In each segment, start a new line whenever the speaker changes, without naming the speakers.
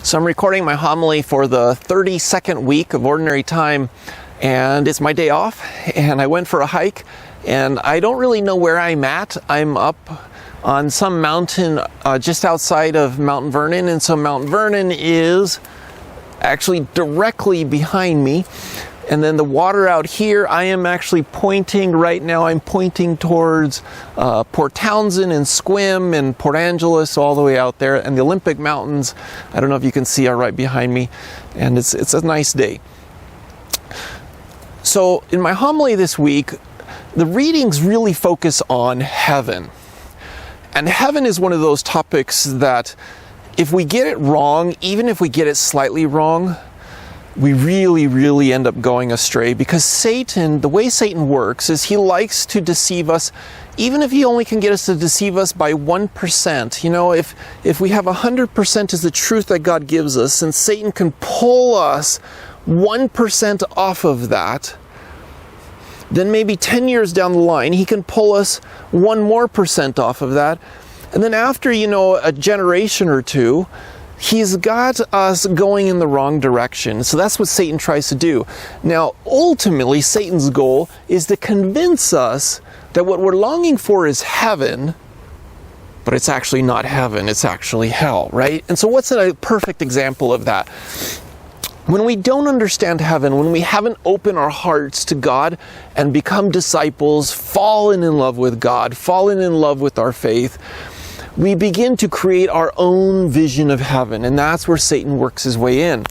So I'm recording my homily for the 32nd week of Ordinary Time, and it's my day off, and I went for a hike, and I don't really know where I'm at. I'm up on some mountain just outside of Mount Vernon, and so Mount Vernon is actually directly behind me. And then the water out here, I am actually pointing right now, I'm pointing towards Port Townsend and Sequim and Port Angeles, all the way out there. And the Olympic Mountains, I don't know if you can see, are right behind me. And it's a nice day. So in my homily this week, the readings really focus on heaven. And heaven is one of those topics that if we get it wrong, even if we get it slightly wrong, we really end up going astray, because Satan, the way Satan works is he likes to deceive us, even if he only can get us to deceive us by 1%. You know, if we have 100% is the truth that God gives us, and Satan can pull us 1% off of that, then maybe 10 years down the line, he can pull us 1% more off of that. And then after, a generation or two, he's got us going in the wrong direction. So that's what Satan tries to do. Now, ultimately, Satan's goal is to convince us that what we're longing for is heaven, but it's actually not heaven, it's actually hell, right? And so what's a perfect example of that? When we don't understand heaven, when we haven't opened our hearts to God and become disciples, fallen in love with God, fallen in love with our faith, we begin to create our own vision of heaven, and that's where Satan works his way in.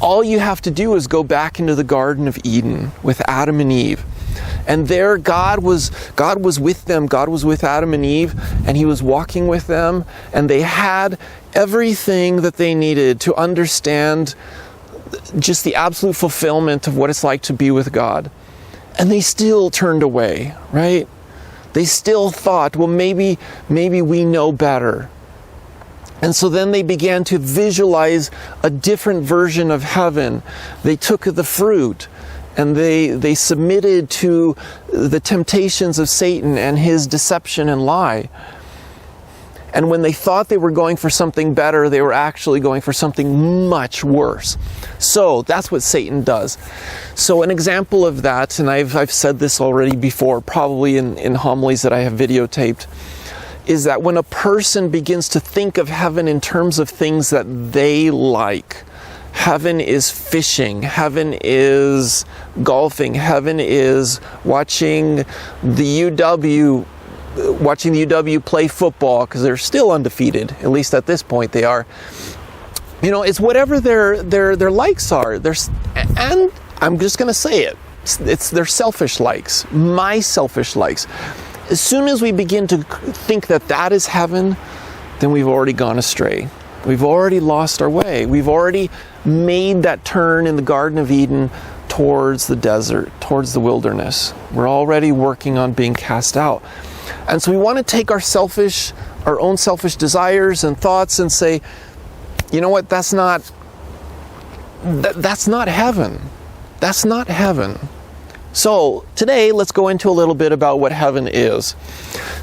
All you have to do is go back into the Garden of Eden with Adam and Eve. And there God was with them. God was with Adam and Eve, and he was walking with them, and they had everything that they needed to understand just the absolute fulfillment of what it's like to be with God. And they still turned away, right? They still thought, well, maybe we know better. And so then they began to visualize a different version of heaven. They took the fruit and they submitted to the temptations of Satan and his deception and lie. And when they thought they were going for something better, they were actually going for something much worse. So that's what Satan does. So an example of that, and I've said this already before, probably in homilies that I have videotaped, is that when a person begins to think of heaven in terms of things that they like, heaven is fishing, heaven is golfing, heaven is watching the UW play football, because they're still undefeated, at least at this point they are. It's whatever their likes are. And I'm just going to say it. It's their selfish likes, my selfish likes. As soon as we begin to think that that is heaven, then we've already gone astray. We've already lost our way. We've already made that turn in the Garden of Eden towards the desert, towards the wilderness. We're already working on being cast out. And so we want to take our own selfish desires and thoughts and say, you know what, that's not heaven. That's not heaven. So today, let's go into a little bit about what heaven is.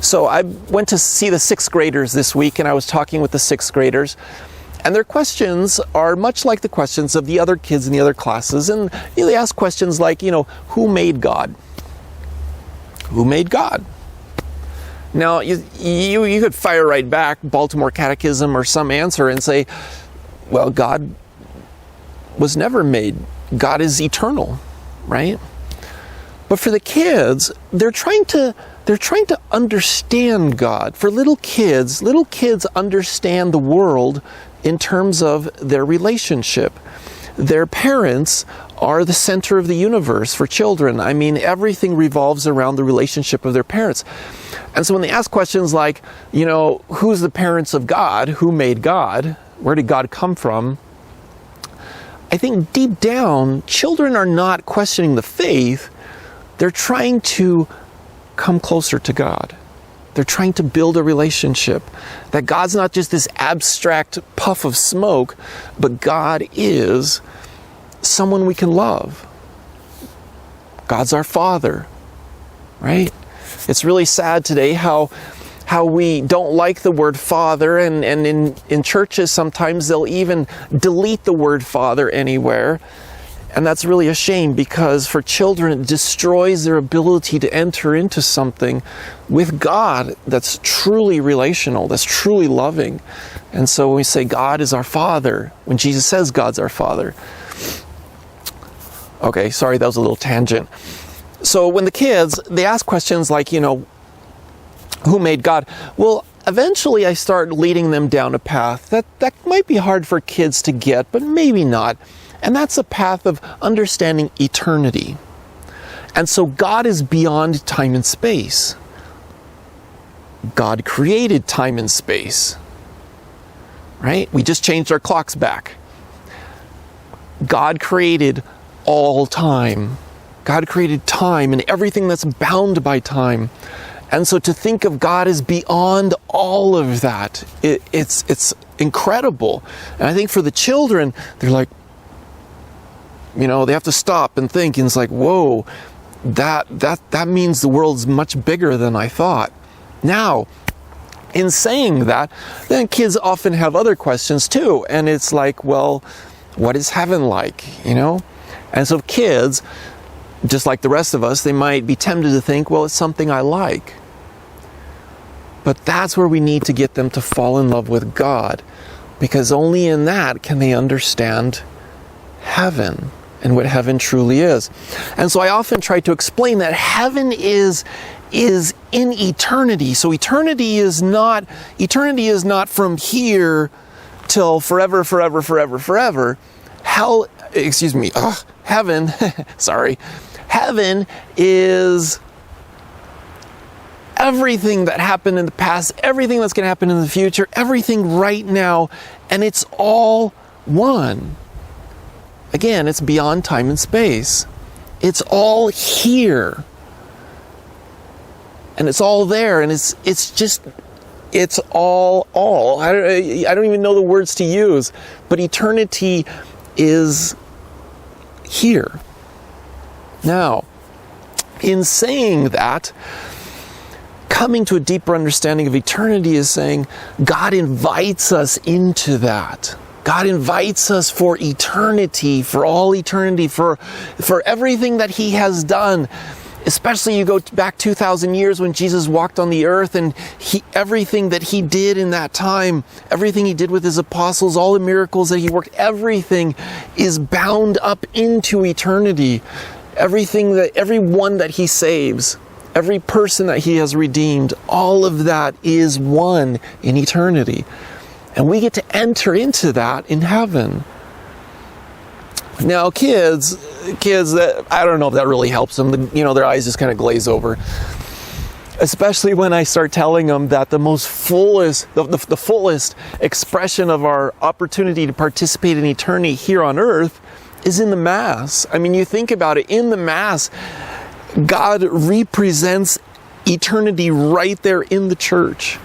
So I went to see the 6th graders this week, and I was talking with the 6th graders, and their questions are much like the questions of the other kids in the other classes. And they ask questions like, who made God? Who made God? Now, you could fire right back, Baltimore Catechism or some answer, and say, well, God was never made. God is eternal, right? But for the kids, they're trying to understand God. For little kids understand the world in terms of their relationship. Their parents are the center of the universe for children. I mean, everything revolves around the relationship of their parents. And so when they ask questions like, who's the parents of God? Who made God? Where did God come from? I think deep down, children are not questioning the faith. They're trying to come closer to God. They're trying to build a relationship. That God's not just this abstract puff of smoke, but God is someone we can love. God's our Father, right? It's really sad today how how we don't like the word Father, and in churches sometimes they'll even delete the word Father anywhere. And that's really a shame, because for children it destroys their ability to enter into something with God that's truly relational, that's truly loving. And so when we say God is our Father, when Jesus says God's our Father. Okay, sorry, that was a little tangent. So when the kids, they ask questions like, who made God? Well, eventually I start leading them down a path that might be hard for kids to get, but maybe not. And that's a path of understanding eternity. And so God is beyond time and space. God created time and space. Right? We just changed our clocks back. God created all time. God created time and everything that's bound by time. And so to think of God as beyond all of that, it's incredible. And I think for the children, they're like, they have to stop and think, and it's like, whoa, that means the world's much bigger than I thought. Now, in saying that, then kids often have other questions too, and it's like, well, what is heaven like, And so kids, just like the rest of us, they might be tempted to think, well, it's something I like. But that's where we need to get them to fall in love with God, because only in that can they understand heaven and what heaven truly is. And so I often try to explain that heaven is in eternity. So eternity is not from here till forever, forever, forever, forever. Heaven, sorry. Heaven is everything that happened in the past, everything that's going to happen in the future, everything right now, and it's all one. Again, it's beyond time and space. It's all here. And it's all there, and it's all. I don't even know the words to use, but eternity is here. Now, in saying that, coming to a deeper understanding of eternity is saying God invites us into that. God invites us for eternity, for all eternity, for everything that He has done. Especially you go back 2,000 years when Jesus walked on the earth, and everything that He did in that time, everything He did with His apostles, all the miracles that He worked, everything is bound up into eternity. Everyone that He saves, every person that He has redeemed, all of that is one in eternity. And we get to enter into that in heaven. Now, kids, I don't know if that really helps them. Their eyes just kind of glaze over. Especially when I start telling them that the fullest expression of our opportunity to participate in eternity here on earth is in the Mass. I mean, you think about it, in the Mass, God represents eternity right there in the church.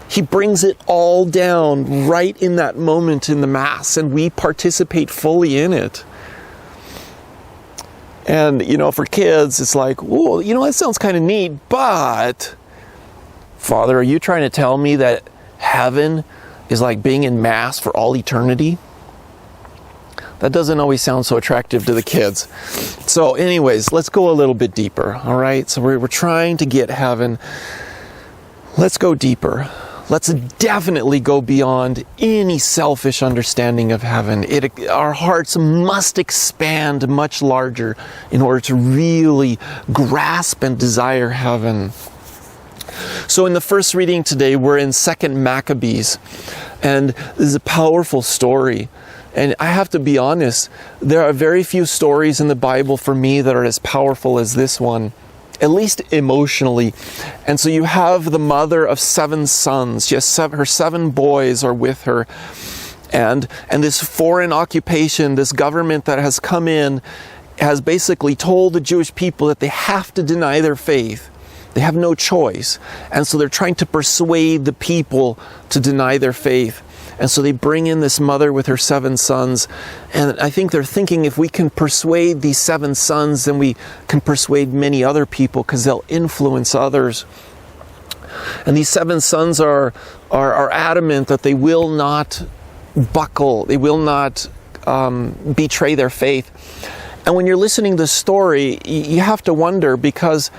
He brings it all down right in that moment in the Mass, and we participate fully in it. And, for kids, it's like, well, that sounds kind of neat, but, Father, are you trying to tell me that heaven is like being in Mass for all eternity? That doesn't always sound so attractive to the kids. So anyways, let's go a little bit deeper, all right? So we're trying to get heaven. Let's go deeper. Let's definitely go beyond any selfish understanding of heaven. Our hearts must expand much larger in order to really grasp and desire heaven. So in the first reading today, we're in 2 Maccabees, and this is a powerful story. And I have to be honest, there are very few stories in the Bible for me that are as powerful as this one, at least emotionally. And so you have the mother of 7 sons. Her 7 boys are with her. And this foreign occupation, this government that has come in, has basically told the Jewish people that they have to deny their faith. They have no choice. And so they're trying to persuade the people to deny their faith. And so they bring in this mother with her 7 sons. And I think they're thinking, if we can persuade these 7 sons, then we can persuade many other people, because they'll influence others. And these 7 sons are adamant that they will not buckle, they will not betray their faith. And when you're listening to the story, you have to wonder, because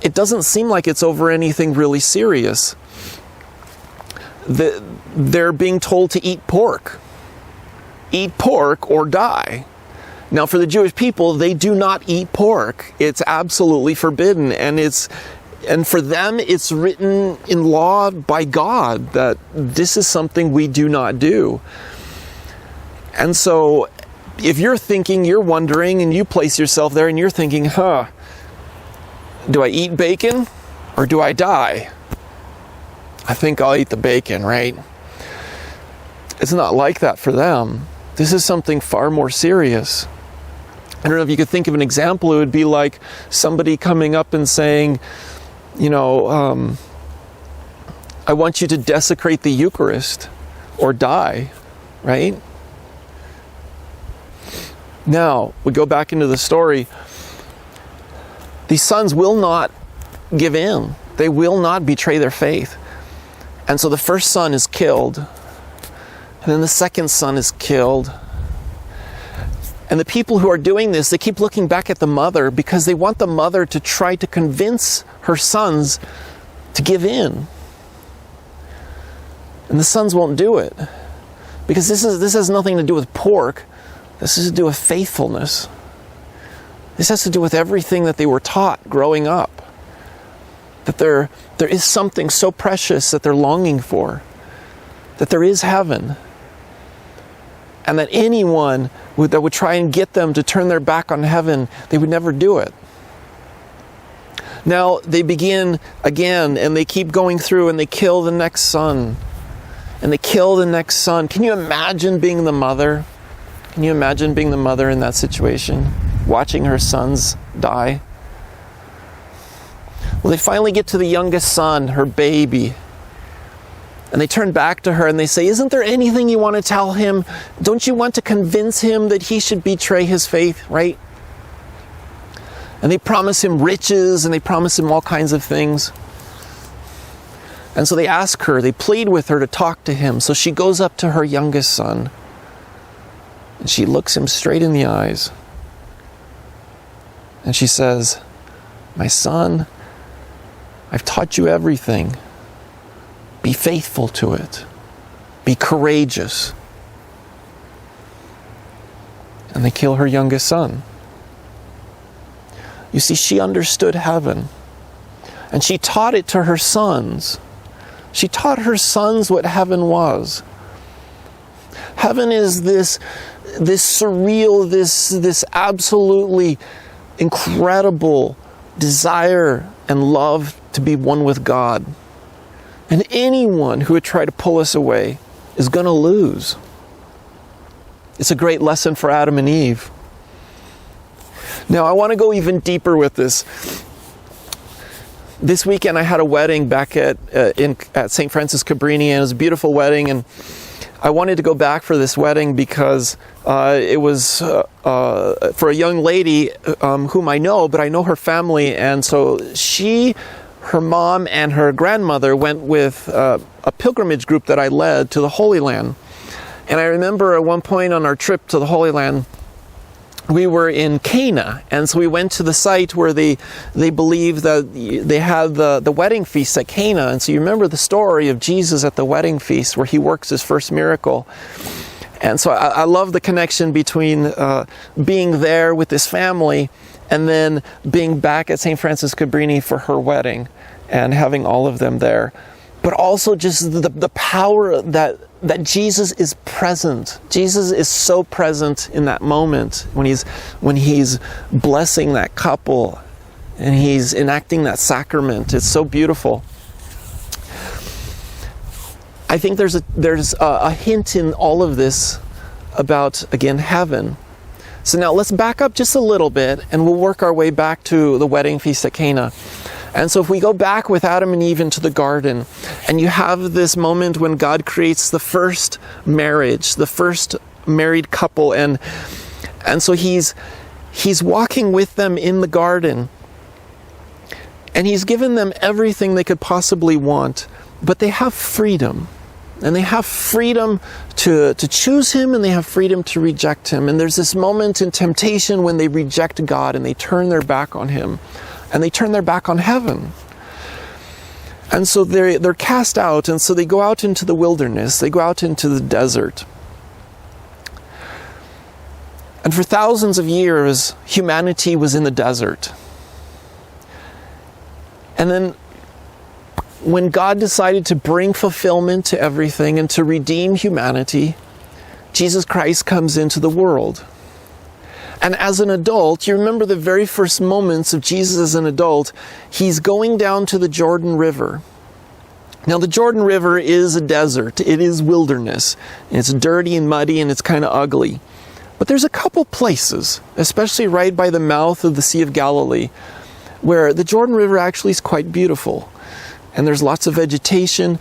it doesn't seem like it's over anything really serious. They're being told to eat pork. Eat pork or die. Now, for the Jewish people, they do not eat pork. It's absolutely forbidden, and for them, it's written in law by God that this is something we do not do. And so, if you're thinking, you're wondering, and you place yourself there, and you're thinking, do I eat bacon or do I die? I think I'll eat the bacon, right? It's not like that for them. This is something far more serious. I don't know if you could think of an example. It would be like somebody coming up and saying, I want you to desecrate the Eucharist or die, right? Now, we go back into the story. These sons will not give in. They will not betray their faith. And so the first son is killed. And then the second son is killed. And the people who are doing this, they keep looking back at the mother because they want the mother to try to convince her sons to give in. And the sons won't do it. Because this has nothing to do with pork. This has to do with faithfulness. This has to do with everything that they were taught growing up. That there is something so precious that they're longing for. That there is heaven. And that anyone that would try and get them to turn their back on heaven, they would never do it. Now they begin again, and they keep going through, and they kill the next son. And they kill the next son. Can you imagine being the mother? Can you imagine being the mother in that situation? Watching her sons die? Well, they finally get to the youngest son, her baby. And they turn back to her and they say, isn't there anything you want to tell him? Don't you want to convince him that he should betray his faith, right? And they promise him riches, and they promise him all kinds of things. And so they ask her, they plead with her to talk to him. So she goes up to her youngest son, and she looks him straight in the eyes. And she says, my son, I've taught you everything. Be faithful to it. Be courageous. And they kill her youngest son. You see, she understood heaven. And she taught it to her sons. She taught her sons what heaven was. Heaven is this surreal, this absolutely incredible desire and love to be one with God. And anyone who would try to pull us away is going to lose. It's a great lesson for Adam and Eve. Now, I want to go even deeper with this. This weekend I had a wedding back at St. Francis Cabrini, and it was a beautiful wedding, and I wanted to go back for this wedding because it was for a young lady whom I know, but I know her family, and so her mom and her grandmother went with a pilgrimage group that I led to the Holy Land. And I remember at one point on our trip to the Holy Land, we were in Cana, and so we went to the site where they believe that they had the wedding feast at Cana. And so you remember the story of Jesus at the wedding feast where he works his first miracle. And so I love the connection between being there with this family and then being back at St. Francis Cabrini for her wedding and having all of them there. But also just the power that Jesus is present. Jesus is so present in that moment when he's blessing that couple and he's enacting that sacrament. It's so beautiful. I think there's a hint in all of this about, again, heaven. So now let's back up just a little bit and we'll work our way back to the wedding feast at Cana. And so if we go back with Adam and Eve into the garden, and you have this moment when God creates the first marriage, the first married couple, and so he's walking with them in the garden. And he's given them everything they could possibly want, but they have freedom. And they have freedom to choose him, and they have freedom to reject him. And there's this moment in temptation when they reject God and they turn their back on him. And they turn their back on heaven. And so they're cast out, and so they go out into the wilderness. They go out into the desert. And for thousands of years, humanity was in the desert. And then when God decided to bring fulfillment to everything and to redeem humanity, Jesus Christ comes into the world. And as an adult, you remember the very first moments of Jesus as an adult, he's going down to the Jordan River. Now the Jordan River is a desert, it is wilderness, and it's dirty and muddy and it's kind of ugly. But there's a couple places, especially right by the mouth of the Sea of Galilee, where the Jordan River actually is quite beautiful. And there's lots of vegetation.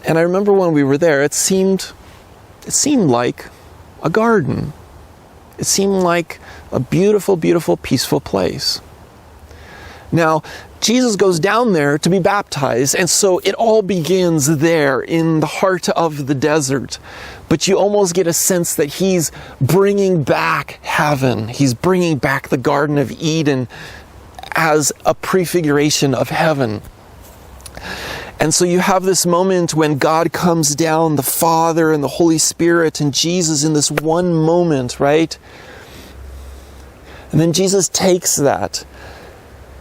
And I remember when we were there, it seemed like a garden. It seemed like a beautiful, beautiful, peaceful place. Now, Jesus goes down there to be baptized, and so it all begins there in the heart of the desert. But you almost get a sense that he's bringing back heaven. He's bringing back the Garden of Eden as a prefiguration of heaven. And so you have this moment when God comes down, the Father and the Holy Spirit and Jesus in this one moment, right? And then Jesus takes that,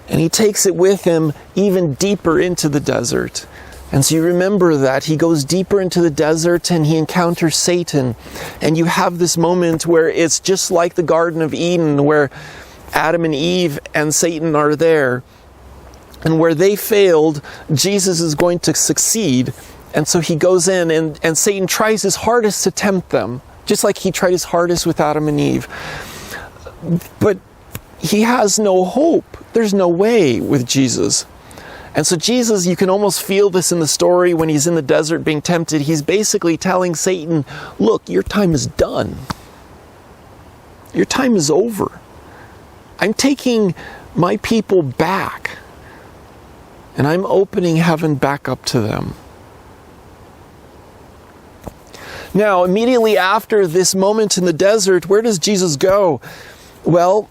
and he takes it with him even deeper into the desert. And so you remember that he goes deeper into the desert and he encounters Satan. And you have this moment where it's just like the Garden of Eden, where Adam and Eve and Satan are there. And where they failed, Jesus is going to succeed. And so he goes in and Satan tries his hardest to tempt them, just like he tried his hardest with Adam and Eve. But he has no hope. There's no way with Jesus. And so Jesus, you can almost feel this in the story when he's in the desert being tempted. He's basically telling Satan, look, your time is done. Your time is over. I'm taking my people back. And I'm opening heaven back up to them. Now, immediately after this moment in the desert, where does Jesus go? Well,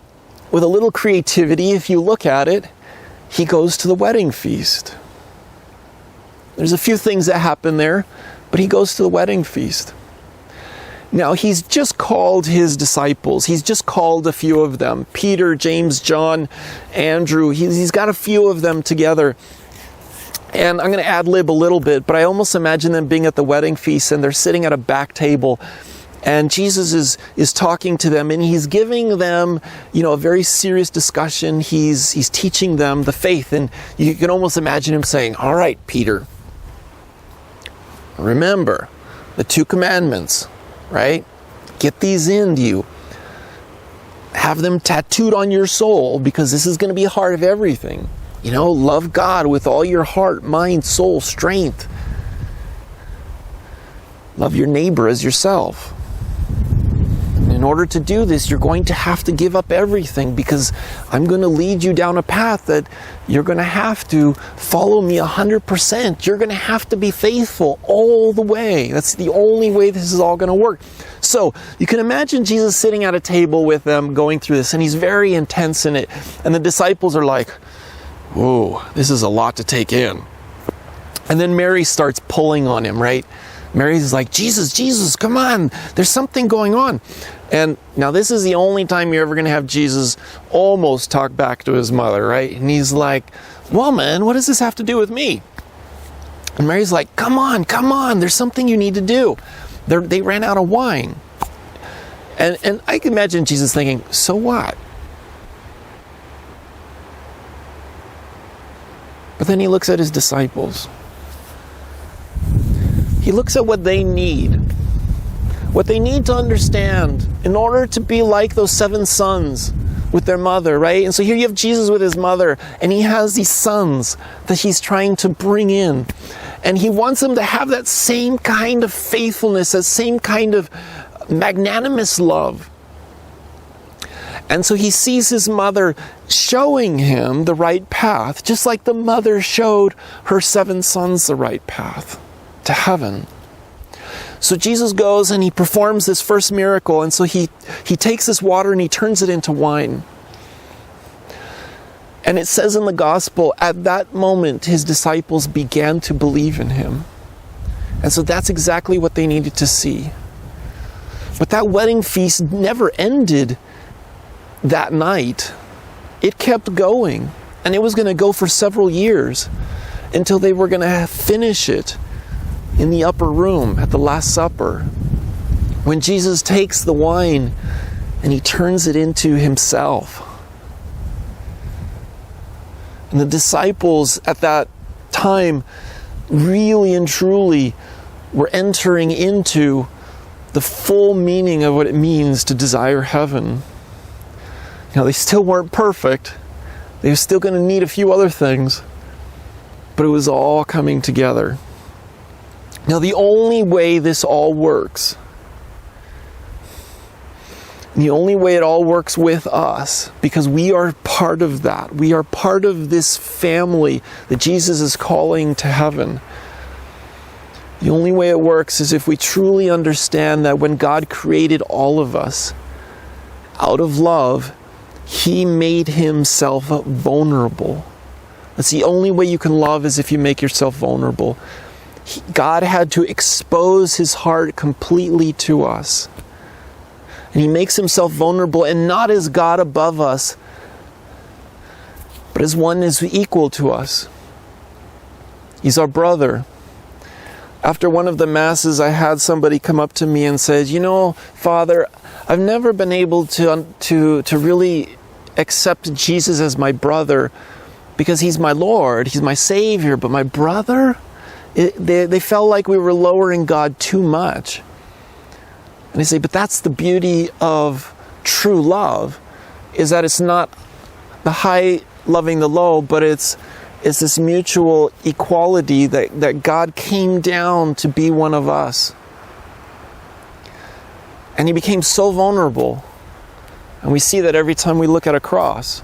with a little creativity, if you look at it, he goes to the wedding feast. There's a few things that happen there, but he goes to the wedding feast. Now, he's just called his disciples. He's just called a few of them. Peter, James, John, Andrew. He's got a few of them together. And I'm going to ad-lib a little bit, but I almost imagine them being at the wedding feast and they're sitting at a back table. And Jesus is talking to them and he's giving them, a very serious discussion. He's teaching them the faith. And you can almost imagine him saying, all right, Peter, remember the 2 commandments. Right? Get these into you. Have them tattooed on your soul, because this is going to be the heart of everything. Love God with all your heart, mind, soul, strength. Love your neighbor as yourself. In order to do this, you're going to have to give up everything, because I'm going to lead you down a path that you're going to have to follow me 100%. You're going to have to be faithful all the way. That's the only way this is all going to work. So you can imagine Jesus sitting at a table with them going through this, and he's very intense in it. And the disciples are like, whoa, this is a lot to take in. And then Mary starts pulling on him, right? Mary's like, Jesus, come on. There's something going on. And now this is the only time you're ever going to have Jesus almost talk back to his mother, right? And he's like, woman, what does this have to do with me? And Mary's like, come on. There's something you need to do. They ran out of wine. And I can imagine Jesus thinking, so what? But then he looks at his disciples. He looks at what they need. What they need to understand in order to be like those 7 sons with their mother, right? And so here you have Jesus with his mother, and he has these sons that he's trying to bring in. And he wants them to have that same kind of faithfulness, that same kind of magnanimous love. And so he sees his mother showing him the right path, just like the mother showed her 7 sons the right path to heaven. So Jesus goes and he performs this first miracle, and so he takes this water and he turns it into wine. And it says in the gospel, at that moment his disciples began to believe in him. And so that's exactly what they needed to see. But that wedding feast never ended that night. It kept going, and it was going to go for several years until they were going to finish it in the upper room at the Last Supper, when Jesus takes the wine and he turns it into himself. And the disciples at that time really and truly were entering into the full meaning of what it means to desire heaven. Now, they still weren't perfect. They were still going to need a few other things. But it was all coming together. Now, the only way this all works, the only way it all works with us, because we are part of that. We are part of this family that Jesus is calling to heaven. The only way it works is if we truly understand that when God created all of us, out of love, he made himself vulnerable. That's the only way you can love, is if you make yourself vulnerable. God had to expose his heart completely to us. And he makes himself vulnerable, and not as God above us, but as one is equal to us. He's our brother. After one of the masses, I had somebody come up to me and said, "You know, Father, I've never been able to really accept Jesus as my brother, because he's my Lord, he's my Savior, but my brother?" They felt like we were lowering God too much. And I say, but that's the beauty of true love, is that it's not the high loving the low, but it's this mutual equality that God came down to be one of us. And he became so vulnerable. And we see that every time we look at a cross.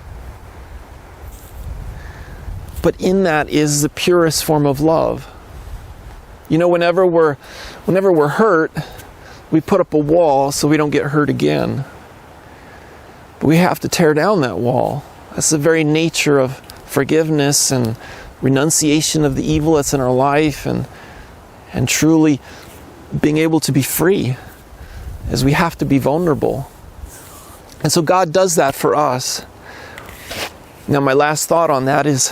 But in that is the purest form of love. You know, whenever we're hurt, we put up a wall so we don't get hurt again. But we have to tear down that wall. That's the very nature of forgiveness and renunciation of the evil that's in our life, and truly being able to be free, as we have to be vulnerable. And so God does that for us. Now, my last thought on that is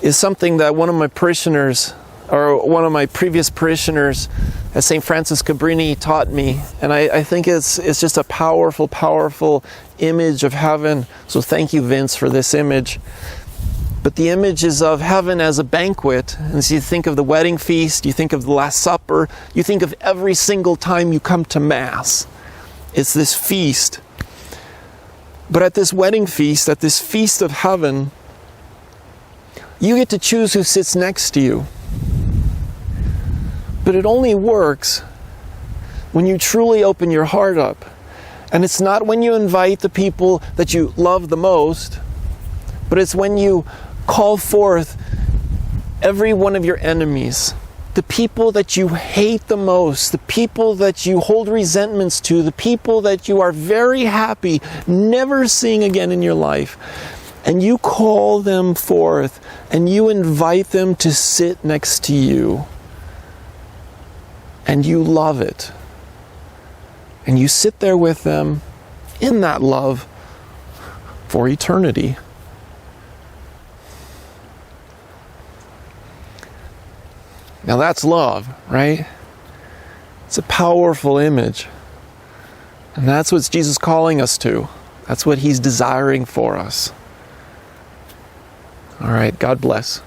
something that one of my parishioners, or one of my previous parishioners at St. Francis Cabrini, taught me. And I think it's just a powerful, powerful image of heaven. So thank you, Vince, for this image. But the image is of heaven as a banquet. And so you think of the wedding feast, you think of the Last Supper, you think of every single time you come to Mass. It's this feast. But at this wedding feast, at this feast of heaven, you get to choose who sits next to you. But it only works when you truly open your heart up. And it's not when you invite the people that you love the most, but it's when you call forth every one of your enemies, the people that you hate the most, the people that you hold resentments to, the people that you are very happy never seeing again in your life. And you call them forth and you invite them to sit next to you. And you love it. And you sit there with them in that love for eternity. Now that's love, right? It's a powerful image. And that's what Jesus is calling us to. That's what he's desiring for us. All right, God bless.